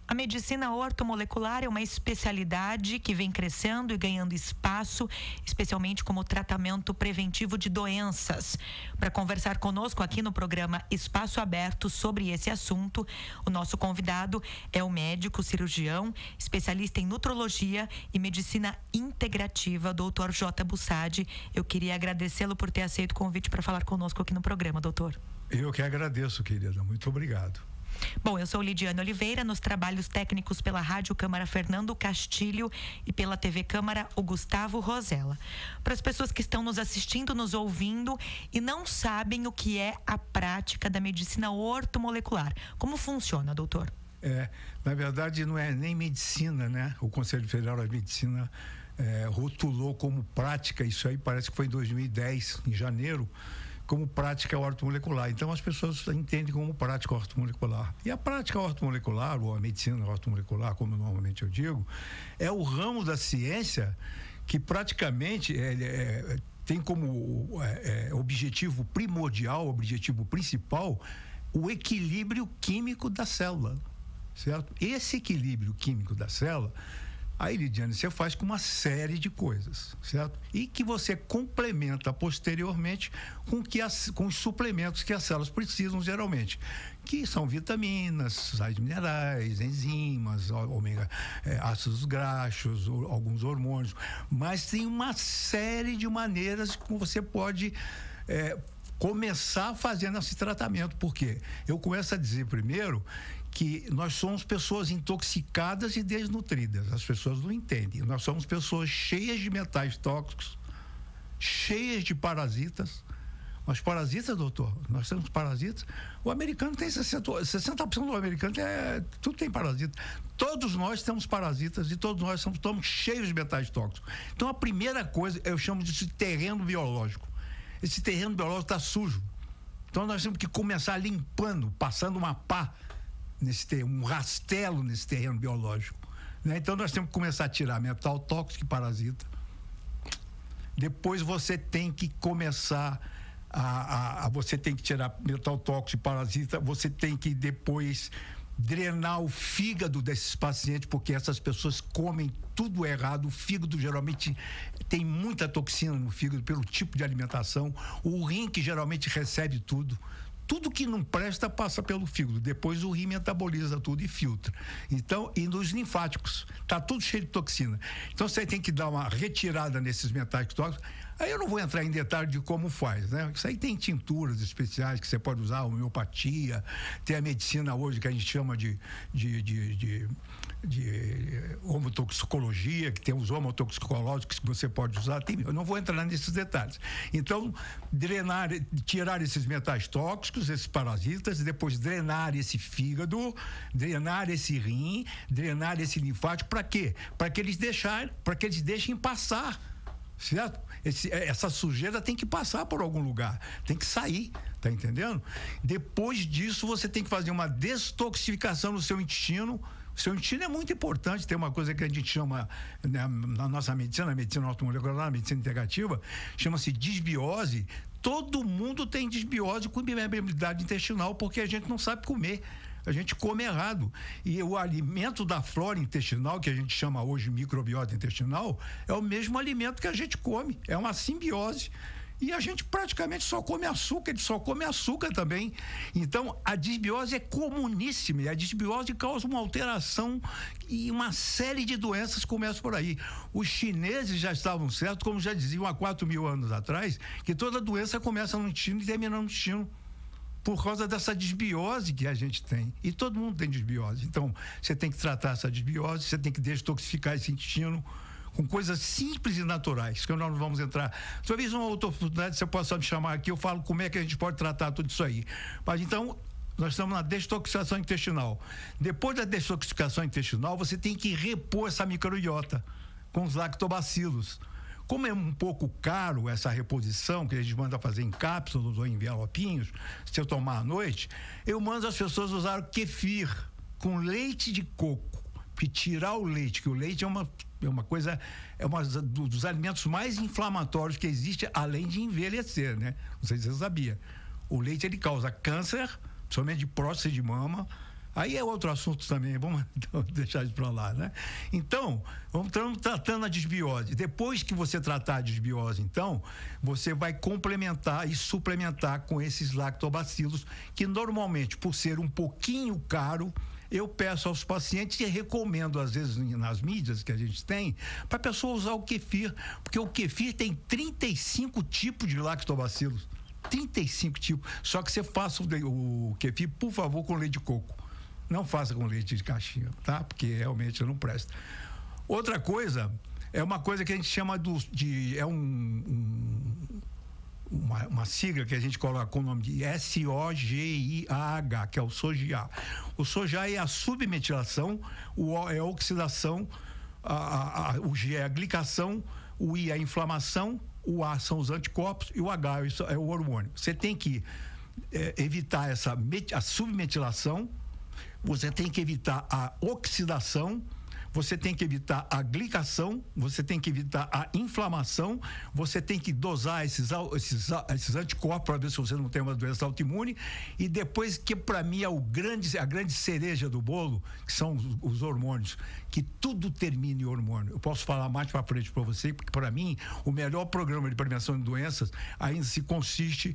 A medicina ortomolecular é uma especialidade que vem crescendo e ganhando espaço, especialmente como tratamento preventivo de doenças. Para conversar conosco aqui no programa Espaço Aberto sobre esse assunto, o nosso convidado é o médico cirurgião, especialista em nutrologia e medicina integrativa, Dr. J. Bussadi. Eu queria agradecê-lo por ter aceito o convite para falar conosco aqui no programa, doutor. Eu que agradeço, querida. Muito obrigado. Bom, eu sou Lidiane Oliveira, nos trabalhos técnicos pela Rádio Câmara Fernando Castilho e pela TV Câmara o Gustavo Rosella. Para as pessoas que estão nos assistindo, nos ouvindo e não sabem o que é a prática da medicina ortomolecular, como funciona, doutor? Na verdade não é nem medicina, né? O Conselho Federal da Medicina rotulou como prática, isso aí parece que foi em 2010, em janeiro, como prática ortomolecular. Então as pessoas entendem como prática ortomolecular. E a prática ortomolecular, ou a medicina ortomolecular, como normalmente eu digo, é o ramo da ciência que praticamente tem como objetivo primordial, objetivo principal, o equilíbrio químico da célula, certo? Esse equilíbrio químico da célula, aí, Lidiane, você faz com uma série de coisas, certo? E que você complementa posteriormente com os suplementos que as células precisam geralmente, que são vitaminas, sais minerais, enzimas, ácidos graxos, alguns hormônios, mas tem uma série de maneiras como você pode começar fazendo esse tratamento. Por quê? Eu começo a dizer primeiro que nós somos pessoas intoxicadas e desnutridas. As pessoas não entendem. Nós somos pessoas cheias de metais tóxicos, cheias de parasitas. Nós parasitas, doutor, nós temos parasitas. O americano tem 60% do americano tudo tem parasita. Todos nós temos parasitas e todos nós estamos cheios de metais tóxicos. Então a primeira coisa eu chamo de terreno biológico. Esse terreno biológico está sujo. Então nós temos que começar limpando, passando uma pá um rastelo nesse terreno biológico, né? Então nós temos que começar a tirar metal tóxico e parasita. Depois você tem que começar você tem que tirar metal tóxico e parasita, você tem que depois drenar o fígado desses pacientes, porque essas pessoas comem tudo errado. O fígado geralmente tem muita toxina no fígado pelo tipo de alimentação. O rim, que geralmente recebe tudo que não presta passa pelo fígado, depois o rim metaboliza tudo e filtra. Então, e nos linfáticos, tá tudo cheio de toxina. Então você tem que dar uma retirada nesses metais tóxicos. Aí eu não vou entrar em detalhe de como faz, né? Isso aí tem tinturas especiais que você pode usar, homeopatia, tem a medicina hoje que a gente chama de homotoxicologia, que tem os homotoxicológicos que você pode usar. Eu não vou entrar nesses detalhes. Então, tirar esses metais tóxicos, esses parasitas, depois drenar esse fígado, drenar esse rim, drenar esse linfático. Para quê? Para que eles deixem passar, certo? Essa sujeira tem que passar por algum lugar, tem que sair, tá entendendo? Depois disso você tem que fazer uma destoxificação no seu intestino. O seu intestino é muito importante. Tem uma coisa que a gente chama, né, na nossa medicina, a medicina ortomolecular, a medicina integrativa, chama-se disbiose. Todo mundo tem disbiose com permeabilidade intestinal, porque a gente não sabe comer. A gente come errado. E o alimento da flora intestinal, que a gente chama hoje microbiota intestinal, é o mesmo alimento que a gente come. É uma simbiose. E a gente praticamente só come açúcar, ele só come açúcar também. Então, a disbiose é comuníssima. E a disbiose causa uma alteração e uma série de doenças começam por aí. Os chineses já estavam certos, como já diziam há 4.000 anos atrás, que toda doença começa no intestino e termina no intestino, por causa dessa disbiose que a gente tem. E todo mundo tem disbiose. Então, você tem que tratar essa disbiose, você tem que destoxificar esse intestino com coisas simples e naturais, que nós não vamos entrar. Talvez uma outra oportunidade você possa me chamar aqui, eu falo como é que a gente pode tratar tudo isso aí. Mas então, nós estamos na destoxificação intestinal. Depois da destoxificação intestinal, você tem que repor essa microbiota com os lactobacilos. Como é um pouco caro essa reposição, que a gente manda fazer em cápsulas ou em envelopinhos, se eu tomar à noite, eu mando as pessoas usar kefir com leite de coco, que tirar o leite, que o leite é uma coisa, dos alimentos mais inflamatórios que existe, além de envelhecer, né? Não sei se você sabia. O leite, ele causa câncer, principalmente de próstata e de mama, Aí é outro assunto também, vamos deixar isso para lá, né? Então, estamos tratando a desbiose. Depois que você tratar a desbiose, então, você vai complementar e suplementar com esses lactobacilos, que normalmente, por ser um pouquinho caro, eu peço aos pacientes e recomendo, às vezes, nas mídias que a gente tem, para a pessoa usar o kefir, porque o kefir tem 35 tipos de lactobacilos. 35 tipos. Só que você faça o kefir, por favor, com leite de coco. Não faça com leite de caixinha, tá? Porque realmente não presta. Outra coisa, é uma coisa que a gente chama uma sigla que a gente coloca com o nome de SOGIAH, que é o SOGIA. O SOGIA é a submetilação, o O é a oxidação, o G é a glicação, o I é a inflamação, o A são os anticorpos e o H é o hormônio. Você tem que evitar a submetilação, você tem que evitar a oxidação, você tem que evitar a glicação, você tem que evitar a inflamação, você tem que dosar esses anticorpos para ver se você não tem uma doença autoimune, e depois, que para mim é a grande cereja do bolo, que são os hormônios, que tudo termina em hormônio. Eu posso falar mais para frente para você, porque para mim o melhor programa de prevenção de doenças ainda se consiste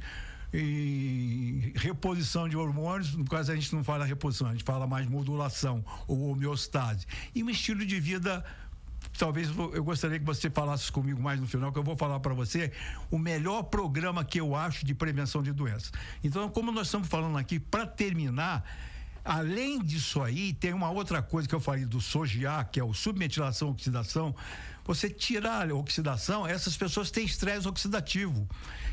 em reposição de hormônios. No caso, a gente não fala reposição, a gente fala mais modulação ou homeostase. E um estilo de vida, talvez eu gostaria que você falasse comigo mais no final, que eu vou falar para você o melhor programa que eu acho de prevenção de doenças. Então, como nós estamos falando aqui, para terminar, além disso aí, tem uma outra coisa que eu falei do SOGIA, que é o submetilação oxidação. Você tirar a oxidação, essas pessoas têm estresse oxidativo.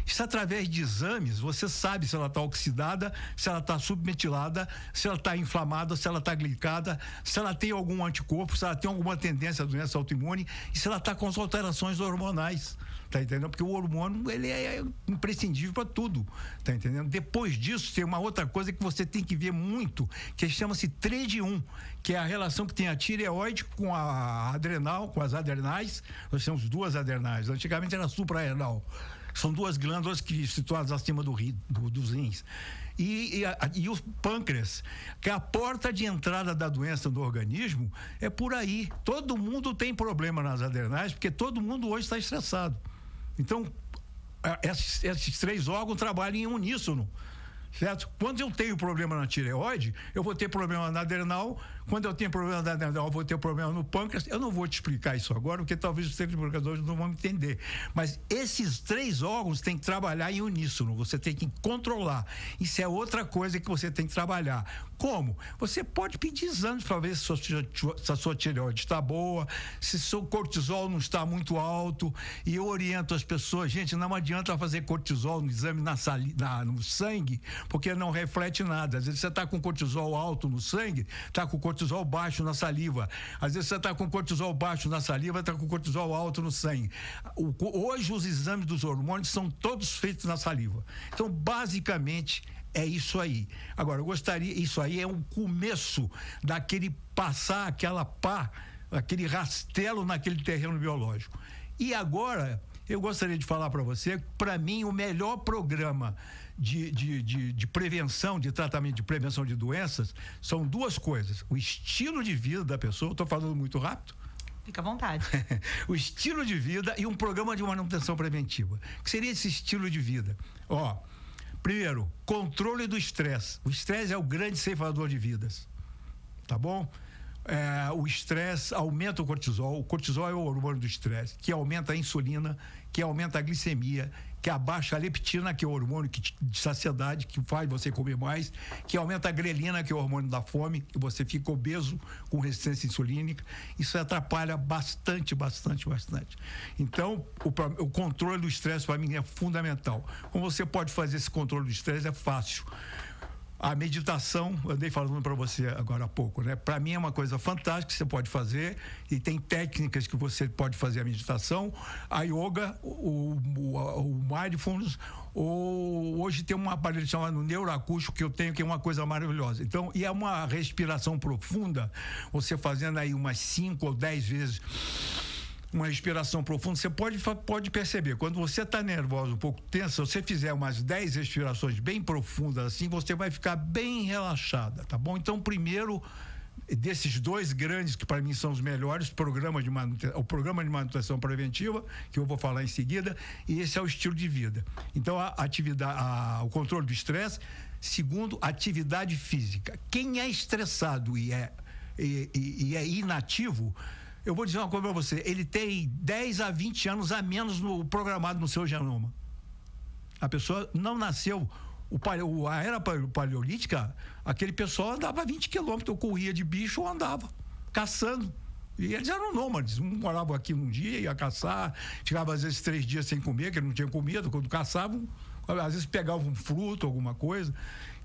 Isso, através de exames, você sabe se ela está oxidada, se ela está submetilada, se ela está inflamada, se ela está glicada, se ela tem algum anticorpo, se ela tem alguma tendência à doença autoimune e se ela está com as alterações hormonais. Tá entendendo? Porque o hormônio, ele é imprescindível para tudo, tá entendendo? Depois disso, tem uma outra coisa que você tem que ver muito, que chama-se TRED1, que é a relação que tem a tireoide com a adrenal, com as adrenais. Nós temos duas adrenais, antigamente era suprarrenal. São duas glândulas que situadas acima dos rins. E o pâncreas, que é a porta de entrada da doença do organismo, é por aí. Todo mundo tem problema nas adrenais, porque todo mundo hoje está estressado. Então, esses três órgãos trabalham em uníssono, certo? Quando eu tenho problema na tireoide, eu vou ter problema na adrenal. Quando eu tenho problema na adrenal, eu vou ter problema no pâncreas. Eu não vou te explicar isso agora, porque talvez os telespectadores não vão entender. Mas esses três órgãos têm que trabalhar em uníssono. Você tem que controlar. Isso é outra coisa que você tem que trabalhar. Como? Você pode pedir exames para ver se a sua tireoide está boa, se seu cortisol não está muito alto. E eu oriento as pessoas, gente, não adianta fazer cortisol no exame no sangue, porque não reflete nada. Às vezes você está com cortisol alto no sangue, está com cortisol baixo na saliva. Às vezes você está com cortisol baixo na saliva, está com cortisol alto no sangue. Hoje os exames dos hormônios são todos feitos na saliva. Então, basicamente, é isso aí. Agora, eu gostaria, isso aí é um começo daquele passar aquela pá, aquele rastelo naquele terreno biológico. E agora, eu gostaria de falar para você, para mim, o melhor programa de prevenção, de tratamento de prevenção de doenças, são duas coisas: o estilo de vida da pessoa. Estou falando muito rápido? Fica à vontade. O estilo de vida e um programa de manutenção preventiva. O que seria esse estilo de vida? Primeiro, controle do estresse. O estresse é o grande ceifador de vidas, tá bom? O estresse aumenta o cortisol. O cortisol é o hormônio do estresse, que aumenta a insulina, que aumenta a glicemia, que abaixa a leptina, que é o hormônio de saciedade, que faz você comer mais, que aumenta a grelina, que é o hormônio da fome, que você fica obeso com resistência insulínica. Isso atrapalha bastante. Então, o controle do estresse para mim é fundamental. Como você pode fazer esse controle do estresse? É fácil. A meditação, eu andei falando para você agora há pouco, né? Para mim é uma coisa fantástica que você pode fazer, e tem técnicas que você pode fazer a meditação, a yoga, o mindfulness, ou hoje tem um aparelho chamado neuroacústico que eu tenho, que é uma coisa maravilhosa. Então, e é uma respiração profunda, você fazendo aí umas 5 ou 10 vezes uma respiração profunda, você pode perceber, quando você está nervoso, um pouco tenso, se você fizer umas 10 respirações bem profundas assim, você vai ficar bem relaxada, tá bom? Então, primeiro, desses dois grandes, que para mim são os melhores, o programa de manutenção preventiva, que eu vou falar em seguida, e esse é o estilo de vida. Então, o controle do estresse. Segundo, atividade física. Quem é estressado e é inativo, eu vou dizer uma coisa para você, ele tem 10 a 20 anos a menos programado no seu genoma. A pessoa não nasceu... A era paleolítica, aquele pessoal andava 20 quilômetros, ou corria de bicho ou andava caçando. E eles eram nômades. Um morava aqui num dia, ia caçar, ficava às vezes 3 dias sem comer, que não tinha comida. Quando caçavam, às vezes pegavam um fruto, alguma coisa.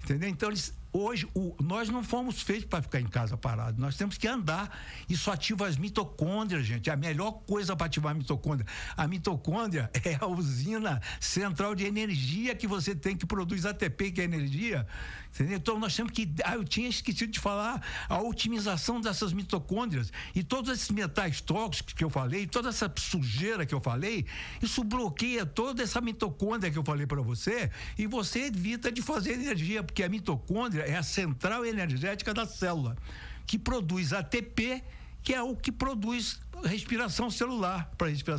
Entendeu? Então, hoje, nós não fomos feitos para ficar em casa parado. Nós temos que andar. Isso ativa as mitocôndrias, gente. É a melhor coisa para ativar a mitocôndria. A mitocôndria é a usina central de energia que você tem, que produz ATP, que é energia. Entendeu? Então, nós temos que... eu tinha esquecido de falar a otimização dessas mitocôndrias. E todos esses metais tóxicos que eu falei, toda essa sujeira que eu falei, isso bloqueia toda essa mitocôndria que eu falei para você, e você evita de fazer energia, porque a mitocôndria é a central energética da célula, que produz ATP, que é o que produz respiração celular,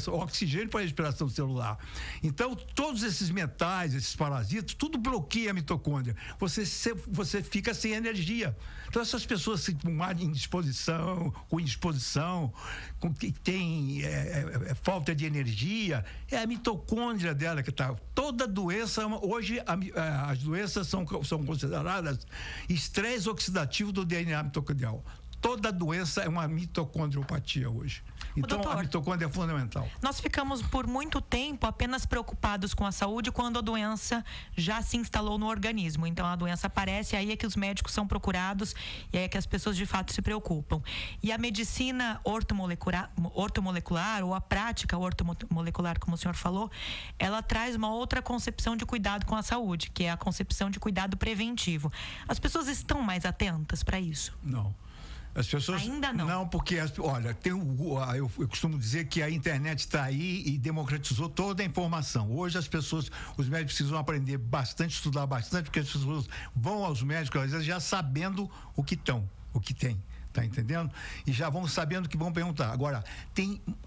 oxigênio para respiração celular. Então, todos esses metais, esses parasitas, tudo bloqueia a mitocôndria. Você fica sem energia. Então, essas pessoas com má indisposição, com indisposição, que tem falta de energia, é a mitocôndria dela que está. Toda doença, hoje, as doenças são consideradas estresse oxidativo do DNA mitocondrial. Toda doença é uma mitocondriopatia hoje. Então, doutor, a mitocôndria é fundamental. Nós ficamos por muito tempo apenas preocupados com a saúde quando a doença já se instalou no organismo. Então, a doença aparece, aí é que os médicos são procurados e aí é que as pessoas de fato se preocupam. E a medicina ortomolecular ou a prática ortomolecular, como o senhor falou, ela traz uma outra concepção de cuidado com a saúde, que é a concepção de cuidado preventivo. As pessoas estão mais atentas para isso? Não. As pessoas ainda não. Não, porque, olha, eu costumo dizer que a internet está aí e democratizou toda a informação. Hoje os médicos precisam aprender bastante, estudar bastante, porque as pessoas vão aos médicos, às vezes, já sabendo o que tem. Tá entendendo? E já vão sabendo que vão perguntar. Agora,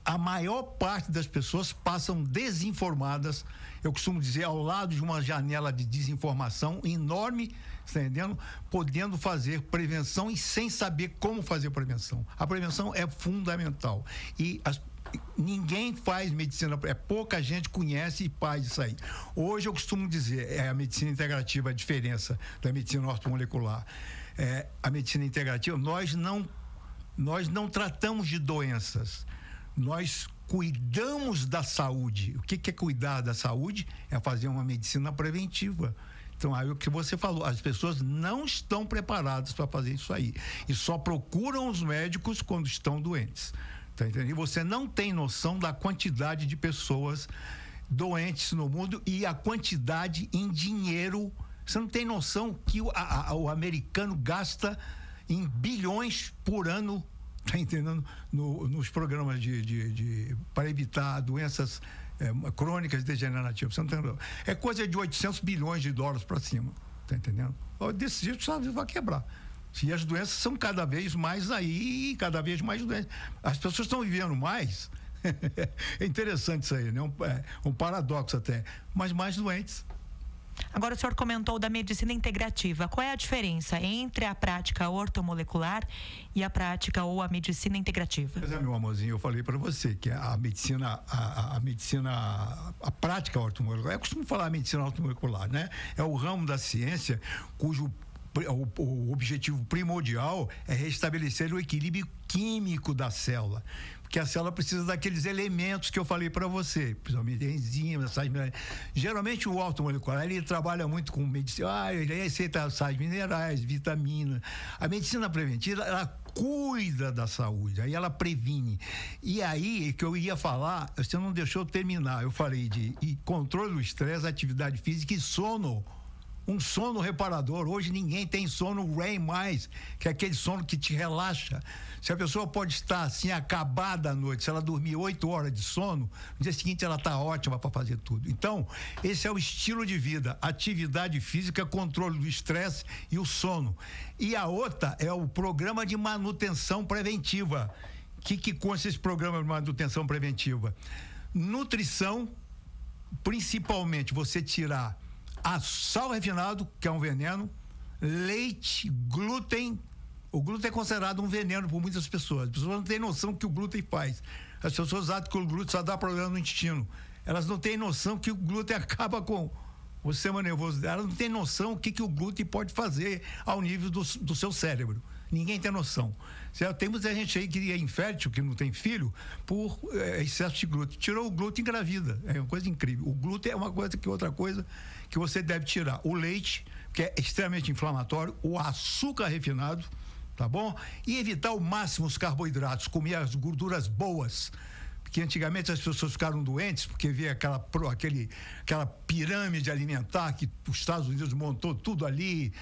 a maior parte das pessoas passam desinformadas, eu costumo dizer, ao lado de uma janela de desinformação enorme, tá entendendo? Podendo fazer prevenção e sem saber como fazer prevenção. A prevenção é fundamental. E ninguém faz medicina, pouca gente conhece e faz isso aí. Hoje eu costumo dizer, a medicina integrativa, a diferença da medicina ortomolecular. A medicina integrativa, nós não tratamos de doenças, nós cuidamos da saúde. O que é cuidar da saúde? É fazer uma medicina preventiva. Então, aí o que você falou, as pessoas não estão preparadas para fazer isso aí e só procuram os médicos quando estão doentes. Tá entendendo? E você não tem noção da quantidade de pessoas doentes no mundo e a quantidade em dinheiro. Você não tem noção que o americano gasta em bilhões por ano, tá entendendo? Nos programas para evitar doenças crônicas degenerativas. Você não tem noção. É coisa de 800 bilhões de dólares para cima, tá entendendo? Desse jeito, sabe, vai quebrar. E as doenças são cada vez mais aí, cada vez mais doentes. As pessoas estão vivendo mais. É interessante isso aí, né? Um paradoxo até, mas mais doentes. Agora, o senhor comentou da medicina integrativa. Qual é a diferença entre a prática ortomolecular e a prática ou a medicina integrativa? Pois é, meu amorzinho, eu falei para você que a prática ortomolecular, eu costumo falar medicina ortomolecular, né? É o ramo da ciência cujo o objetivo primordial é restabelecer o equilíbrio químico da célula. Porque a célula precisa daqueles elementos que eu falei para você, principalmente enzimas, sais minerais. Geralmente o ortomolecular, ele trabalha muito com medicina, ele aceita sais minerais, vitamina. A medicina preventiva, ela cuida da saúde, aí ela previne. E aí, que eu ia falar, você não deixou eu terminar, eu falei de controle do estresse, atividade física e sono. Um sono reparador. Hoje ninguém tem sono REM mais, que é aquele sono que te relaxa. Se a pessoa pode estar assim acabada à noite, se ela dormir 8 horas de sono, no dia seguinte ela está ótima para fazer tudo. Então, esse é o estilo de vida: atividade física, controle do estresse e o sono. E a outra é o programa de manutenção preventiva. O que consta esse programa de manutenção preventiva? Nutrição, principalmente você tirar sal refinado, que é um veneno, leite, glúten. O glúten é considerado um veneno por muitas pessoas. As pessoas não têm noção do que o glúten faz. As pessoas acham que o glúten só dá problema no intestino. Elas não têm noção que o glúten acaba com o sistema nervoso. Elas não têm noção o que o glúten pode fazer ao nível do seu cérebro. Ninguém tem noção. Certo? Tem muita gente aí que é infértil, que não tem filho, por excesso de glúten. Tirou o glúten, engravida. É uma coisa incrível. O glúten é uma coisa que outra coisa que você deve tirar. O leite, que é extremamente inflamatório, o açúcar refinado, tá bom? E evitar ao máximo os carboidratos, comer as gorduras boas. Porque antigamente as pessoas ficaram doentes porque havia aquela pirâmide alimentar que os Estados Unidos montou tudo ali.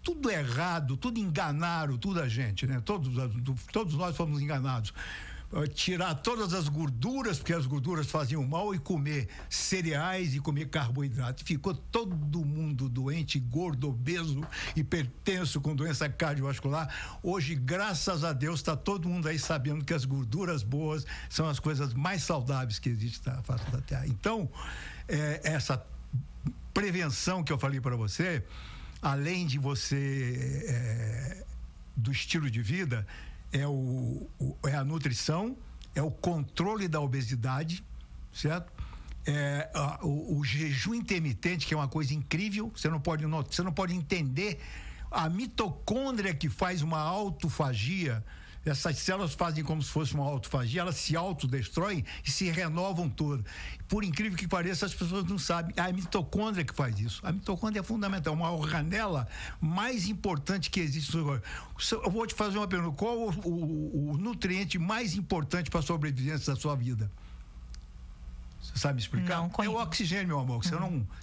Tudo errado, tudo enganaram, tudo a gente, né? Todos nós fomos enganados. Tirar todas as gorduras, porque as gorduras faziam mal, e comer cereais e comer carboidrato. Ficou todo mundo doente, gordo, obeso, hipertenso, com doença cardiovascular. Hoje, graças a Deus, está todo mundo aí sabendo que as gorduras boas são as coisas mais saudáveis que existem na face da Terra. Então, essa prevenção que eu falei para você, além de você do estilo de vida, é a nutrição, é o controle da obesidade, certo? O jejum intermitente, que é uma coisa incrível. Você não pode entender a mitocôndria que faz uma autofagia. Essas células fazem como se fosse uma autofagia, elas se autodestroem e se renovam todas. Por incrível que pareça, as pessoas não sabem. É a mitocôndria que faz isso. A mitocôndria é fundamental, uma organela mais importante que existe. Eu vou te fazer uma pergunta: qual o nutriente mais importante para a sobrevivência da sua vida? Você sabe me explicar? Não, é o oxigênio, meu amor.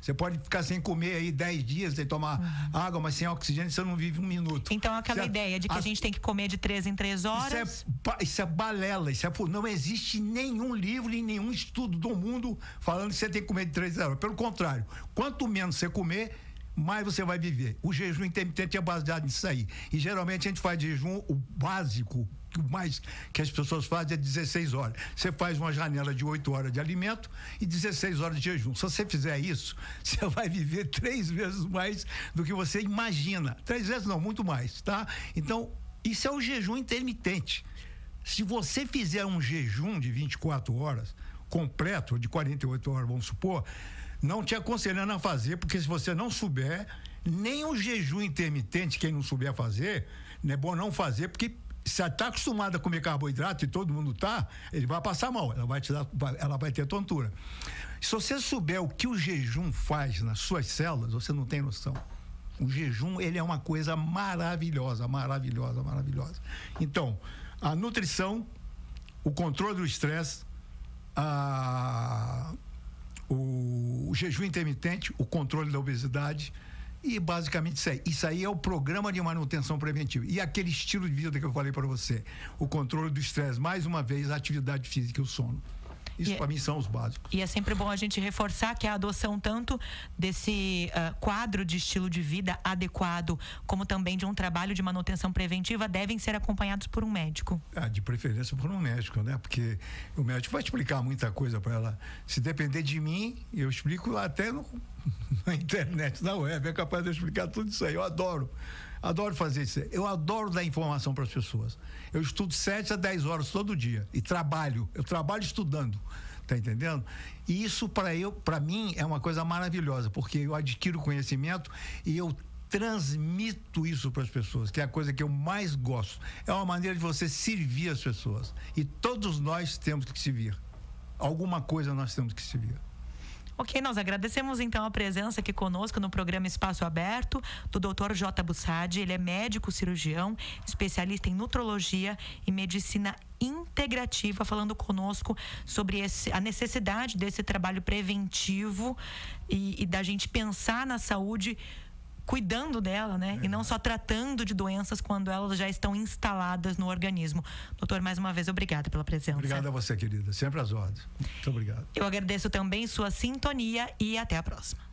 Você pode ficar sem comer aí 10 dias, sem tomar água, mas sem oxigênio você não vive um minuto. Então, aquela ideia de que a gente tem que comer de 3 em 3 horas... Isso é balela. Não existe nenhum livro e nenhum estudo do mundo falando que você tem que comer de 3 em 3 horas. Pelo contrário, quanto menos você comer, mais você vai viver. O jejum intermitente é baseado nisso aí. E geralmente a gente faz jejum, o básico, o mais que as pessoas fazem é 16 horas. Você faz uma janela de 8 horas de alimento e 16 horas de jejum. Se você fizer isso, você vai viver 3 vezes mais do que você imagina. 3 vezes não, muito mais, tá? Então, isso é o jejum intermitente. Se você fizer um jejum de 24 horas, completo, de 48 horas, vamos supor, não te aconselhando a fazer, porque se você não souber, nem o jejum intermitente, quem não souber fazer, não é bom não fazer, porque se ela está acostumada a comer carboidrato, e todo mundo está, ele vai passar mal, ela vai ter tontura. Se você souber o que o jejum faz nas suas células, você não tem noção. O jejum, ele é uma coisa maravilhosa, maravilhosa, maravilhosa. Então, a nutrição, o controle do estresse, o jejum intermitente, o controle da obesidade, e basicamente isso aí. Isso aí é o programa de manutenção preventiva. E aquele estilo de vida que eu falei para você, o controle do estresse, mais uma vez, a atividade física e o sono. Isso para mim são os básicos. E é sempre bom a gente reforçar que a adoção tanto desse quadro de estilo de vida adequado, como também de um trabalho de manutenção preventiva, devem ser acompanhados por um médico. De preferência por um médico, né? Porque o médico vai explicar muita coisa para ela. Se depender de mim, eu explico até na internet, na web, é capaz de eu explicar tudo isso aí. Eu adoro fazer isso. Eu adoro dar informação para as pessoas. Eu estudo 7 a 10 horas todo dia e eu trabalho estudando, tá entendendo? E isso para mim é uma coisa maravilhosa, porque eu adquiro conhecimento e eu transmito isso para as pessoas, que é a coisa que eu mais gosto. É uma maneira de você servir as pessoas, e todos nós temos que servir. Alguma coisa nós temos que servir. Ok, nós agradecemos então a presença aqui conosco no programa Espaço Aberto do Dr. J. Bussadi. Ele é médico cirurgião, especialista em nutrologia e medicina integrativa, falando conosco sobre a necessidade desse trabalho preventivo e da gente pensar na saúde cuidando dela, né? E não só tratando de doenças quando elas já estão instaladas no organismo. Doutor, mais uma vez, obrigada pela presença. Obrigado a você, querida. Sempre às ordens. Muito obrigado. Eu agradeço também sua sintonia e até a próxima.